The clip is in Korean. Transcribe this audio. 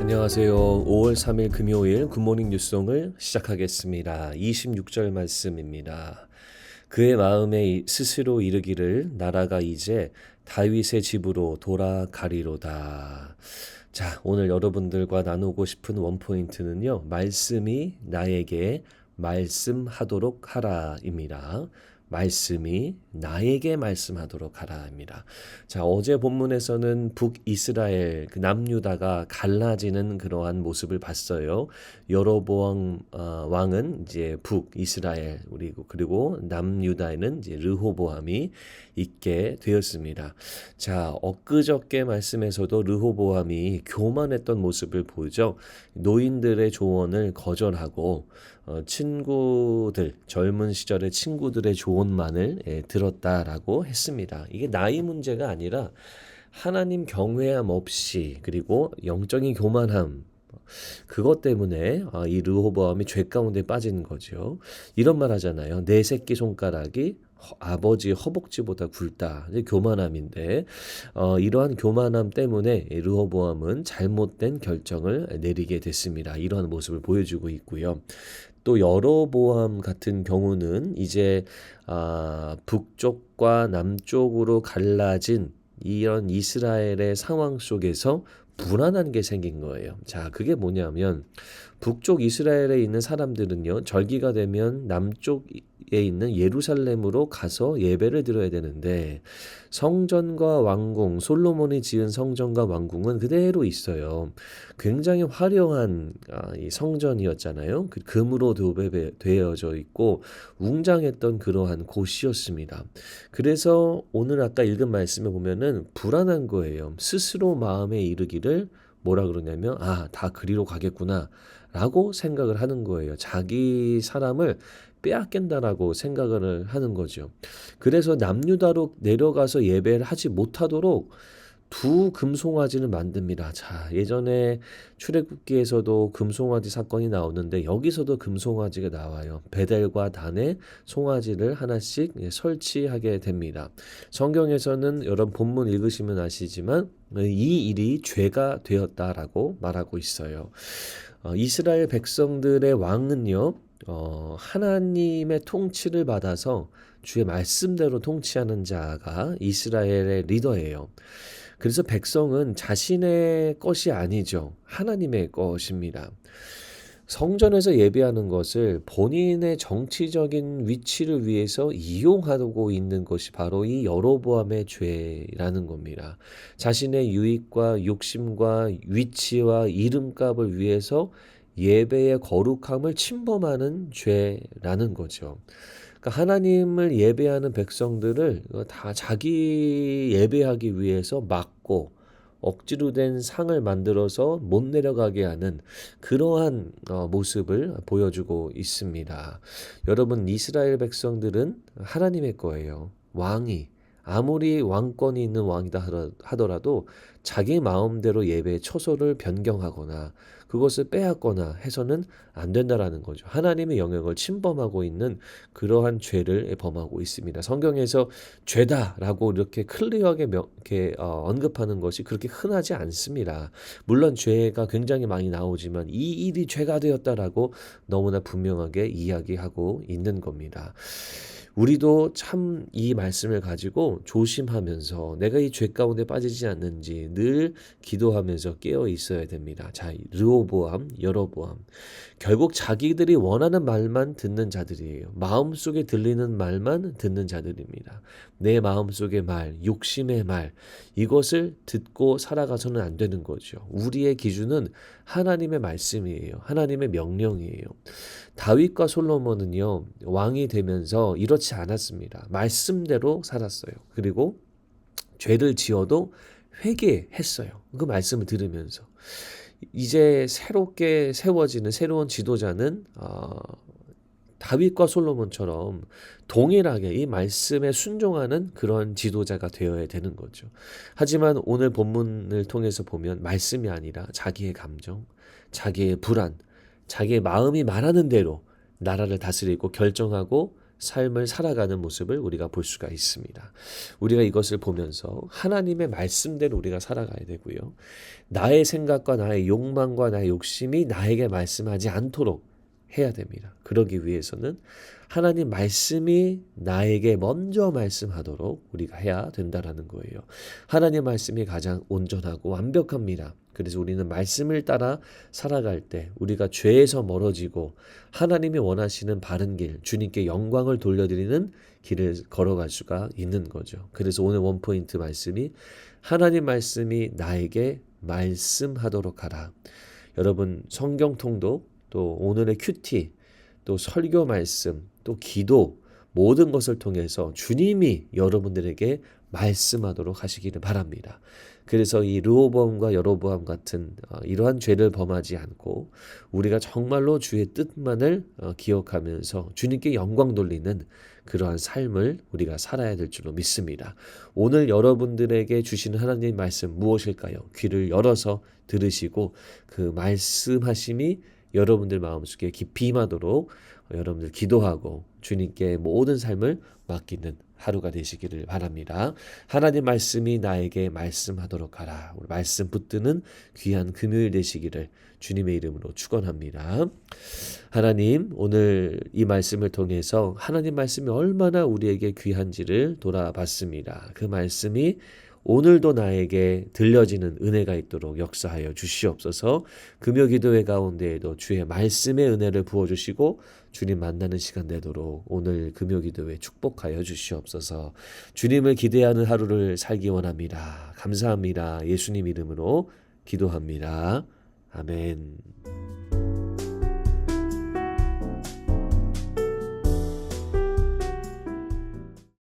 안녕하세요. 5월 3일 금요일 굿모닝 뉴송을 시작하겠습니다. 26절 말씀입니다. 그의 마음에 스스로 이르기를 나라가 이제 다윗의 집으로 돌아가리로다. 자, 오늘 여러분들과 나누고 싶은 원포인트는요. 말씀이 나에게 말씀하도록 하라입니다. 말씀이 나에게 말씀하도록 하라입니다. 자, 어제 본문에서는 북이스라엘 그 남유다가 갈라지는 그러한 모습을 봤어요. 여로보암 왕은 이제 북이스라엘 그리고 남유다에는 이제 르호보암이 있게 되었습니다. 자, 엊그저께 말씀에서도 르호보암이 교만했던 모습을 보이죠. 노인들의 조언을 거절하고 친구들, 젊은 시절의 친구들의 조언만을 들었다라고 했습니다. 이게 나이 문제가 아니라 하나님 경외함 없이 그리고 영적인 교만함 그것 때문에 이 르호보암이 죄 가운데 빠진 거죠. 이런 말 하잖아요. 내 새끼 손가락이 아버지 허벅지보다 굵다. 이제 교만함인데 이러한 교만함 때문에 르호보암은 잘못된 결정을 내리게 됐습니다. 이러한 모습을 보여주고 있고요. 또 여로보암 같은 경우는 이제 북쪽과 남쪽으로 갈라진 이런 이스라엘의 상황 속에서 불안한 게 생긴 거예요. 자, 그게 뭐냐면 북쪽 이스라엘에 있는 사람들은요, 절기가 되면 남쪽에 있는 예루살렘으로 가서 예배를 드려야 되는데 성전과 왕궁, 솔로몬이 지은 성전과 왕궁은 그대로 있어요. 굉장히 화려한 이 성전이었잖아요. 금으로 도배되어져 있고 웅장했던 그러한 곳이었습니다. 그래서 오늘 아까 읽은 말씀에 보면은 불안한 거예요. 스스로 마음에 이르기를 뭐라 그러냐면 다 그리로 가겠구나 라고 생각을 하는 거예요. 자기 사람을 빼앗긴다라고 생각을 하는 거죠. 그래서 남유다로 내려가서 예배를 하지 못하도록 두 금송아지를 만듭니다. 자, 예전에 출애굽기에서도 금송아지 사건이 나오는데 여기서도 금송아지가 나와요. 베델과 단에 송아지를 하나씩 설치하게 됩니다. 성경에서는 여러분 본문 읽으시면 아시지만 이 일이 죄가 되었다라고 말하고 있어요. 이스라엘 백성들의 왕은요, 하나님의 통치를 받아서 주의 말씀대로 통치하는 자가 이스라엘의 리더예요. 그래서 백성은 자신의 것이 아니죠. 하나님의 것입니다. 성전에서 예배하는 것을 본인의 정치적인 위치를 위해서 이용하고 있는 것이 바로 이 여로보암의 죄라는 겁니다. 자신의 유익과 욕심과 위치와 이름값을 위해서 예배의 거룩함을 침범하는 죄라는 거죠. 그러니까 하나님을 예배하는 백성들을 다 자기 예배하기 위해서 막고 억지로 된 상을 만들어서 못 내려가게 하는 그러한 모습을 보여주고 있습니다. 여러분, 이스라엘 백성들은 하나님의 거예요. 왕이 아무리 왕권이 있는 왕이다 하더라도 자기 마음대로 예배의 처소를 변경하거나 그것을 빼앗거나 해서는 안 된다라는 거죠. 하나님의 영역을 침범하고 있는 그러한 죄를 범하고 있습니다. 성경에서 죄다라고 이렇게 클리어하게 언급하는 것이 그렇게 흔하지 않습니다. 물론 죄가 굉장히 많이 나오지만 이 일이 죄가 되었다라고 너무나 분명하게 이야기하고 있는 겁니다. 우리도 참 이 말씀을 가지고 조심하면서 내가 이 죄 가운데 빠지지 않는지 늘 기도하면서 깨어 있어야 됩니다. 자, 르호보암, 여로보암. 결국 자기들이 원하는 말만 듣는 자들이에요. 마음속에 들리는 말만 듣는 자들입니다. 내 마음속의 말, 욕심의 말, 이것을 듣고 살아가서는 안 되는 거죠. 우리의 기준은 하나님의 말씀이에요. 하나님의 명령이에요. 다윗과 솔로몬은요, 왕이 되면서 이렇지 않았습니다. 말씀대로 살았어요. 그리고 죄를 지어도 회개했어요. 그 말씀을 들으면서. 이제 새롭게 세워지는 새로운 지도자는 다윗과 솔로몬처럼 동일하게 이 말씀에 순종하는 그런 지도자가 되어야 되는 거죠. 하지만 오늘 본문을 통해서 보면 말씀이 아니라 자기의 감정, 자기의 불안, 자기의 마음이 말하는 대로 나라를 다스리고 결정하고 삶을 살아가는 모습을 우리가 볼 수가 있습니다. 우리가 이것을 보면서 하나님의 말씀대로 우리가 살아가야 되고요. 나의 생각과 나의 욕망과 나의 욕심이 나에게 말씀하지 않도록 해야 됩니다. 그러기 위해서는 하나님 말씀이 나에게 먼저 말씀하도록 우리가 해야 된다라는 거예요. 하나님 말씀이 가장 온전하고 완벽합니다. 그래서 우리는 말씀을 따라 살아갈 때 우리가 죄에서 멀어지고 하나님이 원하시는 바른 길, 주님께 영광을 돌려드리는 길을 걸어갈 수가 있는 거죠. 그래서 오늘 원포인트 말씀이 하나님 말씀이 나에게 말씀하도록 하라. 여러분 성경 통독, 또 오늘의 큐티, 또 설교 말씀, 또 기도 모든 것을 통해서 주님이 여러분들에게 말씀하도록 하시기를 바랍니다. 그래서 이 르호보암과 여로보암 같은 이러한 죄를 범하지 않고 우리가 정말로 주의 뜻만을 기억하면서 주님께 영광 돌리는 그러한 삶을 우리가 살아야 될 줄로 믿습니다. 오늘 여러분들에게 주시는 하나님 말씀 무엇일까요? 귀를 열어서 들으시고 그 말씀하심이 여러분들 마음속에 깊이 임하도록 여러분들 기도하고 주님께 모든 삶을 맡기는 하루가 되시기를 바랍니다. 하나님 말씀이 나에게 말씀하도록 하라. 오늘 말씀 붙드는 귀한 금요일 되시기를 주님의 이름으로 축원합니다. 하나님, 오늘 이 말씀을 통해서 하나님 말씀이 얼마나 우리에게 귀한지를 돌아봤습니다. 그 말씀이 오늘도 나에게 들려지는 은혜가 있도록 역사하여 주시옵소서. 금요 기도회 가운데에도 주의 말씀의 은혜를 부어주시고 주님 만나는 시간 되도록 오늘 금요 기도회 축복하여 주시옵소서. 주님을 기대하는 하루를 살기 원합니다. 감사합니다. 예수님 이름으로 기도합니다. 아멘.